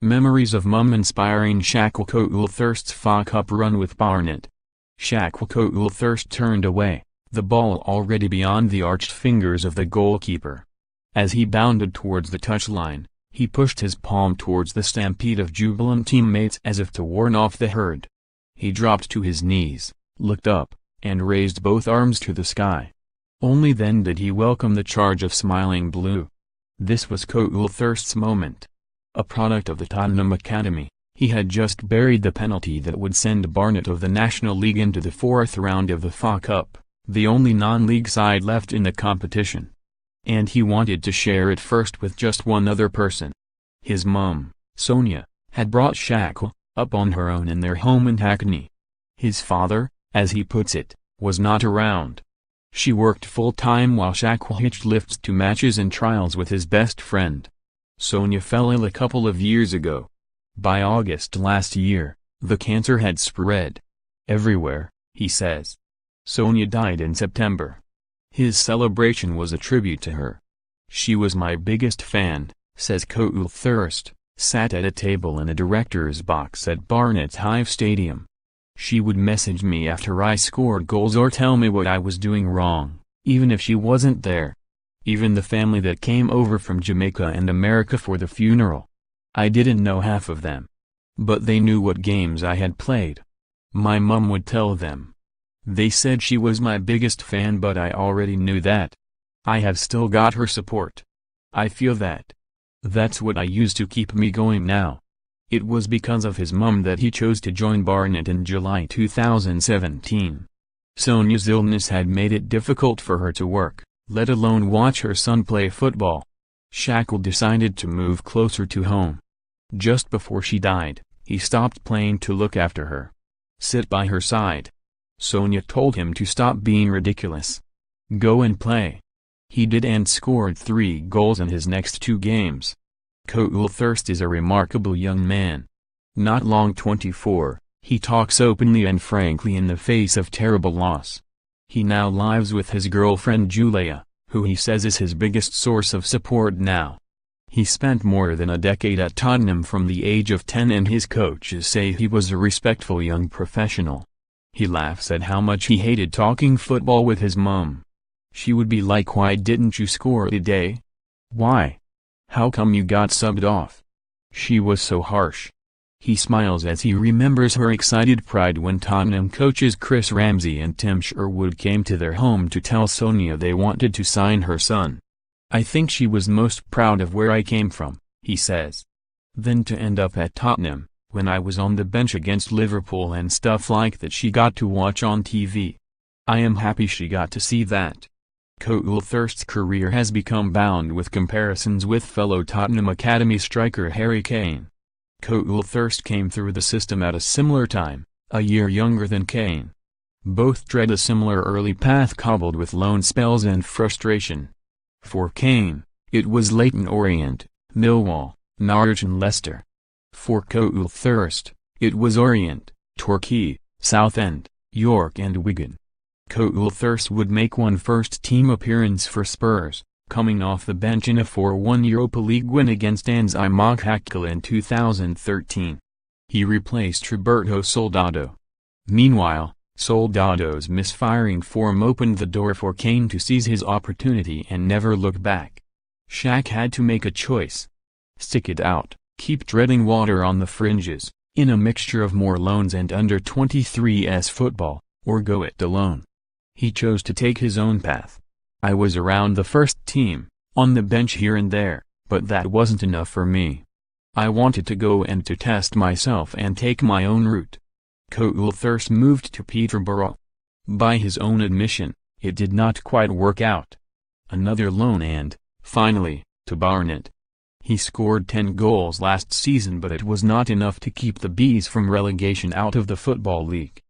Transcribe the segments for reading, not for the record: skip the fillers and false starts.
Memories of Mum inspiring Shaquille Coulthirst's FA Cup run with Barnet. Shaquille Coulthirst turned away, the ball already beyond the arched fingers of the goalkeeper. As he bounded towards the touchline, he pushed his palm towards the stampede of jubilant teammates as if to warn off the herd. He dropped to his knees, looked up, and raised both arms to the sky. Only then did he welcome the charge of smiling blue. This was Coulthirst's moment. A product of the Tottenham Academy, he had just buried the penalty that would send Barnet of the National League into the fourth round of the FA Cup, the only non-league side left in the competition. And he wanted to share it first with just one other person. His mum, Sonia, had brought Shaquille up on her own in their home in Hackney. His father, as he puts it, was not around. She worked full-time while Shaquille hitched lifts to matches and trials with his best friend. Sonia fell ill a couple of years ago. By August last year, the cancer had spread everywhere, he says. Sonia died in September. His celebration was a tribute to her. She was my biggest fan, says Coulthirst, sat at a table in a director's box at Barnet's Hive Stadium. She would message me after I scored goals or tell me what I was doing wrong, even if she wasn't there. Even the family that came over from Jamaica and America for the funeral. I didn't know half of them. But they knew what games I had played. My mum would tell them. They said she was my biggest fan, but I already knew that. I have still got her support. I feel that. That's what I use to keep me going now. It was because of his mum that he chose to join Barnet in July 2017. Sonia's illness had made it difficult for her to work, let alone watch her son play football. Shaquille decided to move closer to home. Just before she died, he stopped playing to look after her. Sit by her side. Sonia told him to stop being ridiculous. Go and play. He did and scored 3 goals in his next 2 games. Coulthirst is a remarkable young man. Not long 24, he talks openly and frankly in the face of terrible loss. He now lives with his girlfriend Julia, who he says is his biggest source of support now. He spent more than a decade at Tottenham from the age of 10 and his coaches say he was a respectful young professional. He laughs at how much he hated talking football with his mum. She would be like, "Why didn't you score today? Why? How come you got subbed off?" She was so harsh. He smiles as he remembers her excited pride when Tottenham coaches Chris Ramsey and Tim Sherwood came to their home to tell Sonia they wanted to sign her son. "I think she was most proud of where I came from," he says. Then to end up at Tottenham, when I was on the bench against Liverpool and stuff like that she got to watch on TV. I am happy she got to see that. Coulthirst's career has become bound with comparisons with fellow Tottenham Academy striker Harry Kane. Coulthirst came through the system at a similar time, a year younger than Kane. Both tread a similar early path cobbled with loan spells and frustration. For Kane, it was Leyton Orient, Millwall, Norwich and Leicester. For Coulthirst, it was Orient, Torquay, Southend, York and Wigan. Coulthirst would make one first-team appearance for Spurs, coming off the bench in a 4-1 Europa League win against Hackney in 2013. He replaced Roberto Soldado. Meanwhile, Soldado's misfiring form opened the door for Kane to seize his opportunity and never look back. Shaq had to make a choice. Stick it out, keep treading water on the fringes, in a mixture of more loans and under-23s football, or go it alone. He chose to take his own path. I was around the first team, on the bench here and there, but that wasn't enough for me. I wanted to go and to test myself and take my own route. Coulthirst moved to Peterborough. By his own admission, it did not quite work out. Another loan and, finally, to Barnet. He scored 10 goals last season, but it was not enough to keep the Bees from relegation out of the Football League.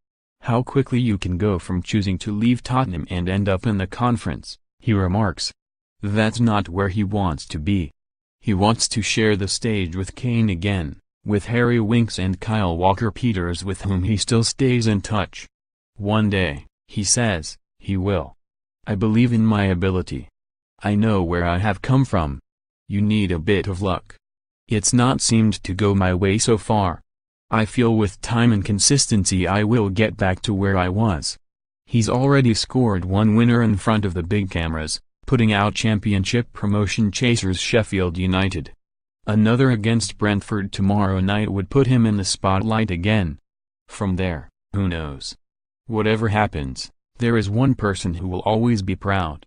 How quickly you can go from choosing to leave Tottenham and end up in the conference, he remarks. That's not where he wants to be. He wants to share the stage with Kane again, with Harry Winks and Kyle Walker-Peters with whom he still stays in touch. One day, he says, he will. I believe in my ability. I know where I have come from. You need a bit of luck. It's not seemed to go my way so far. I feel with time and consistency I will get back to where I was. He's already scored one winner in front of the big cameras, putting out championship promotion chasers Sheffield United. Another against Brentford tomorrow night would put him in the spotlight again. From there, who knows? Whatever happens, there is one person who will always be proud.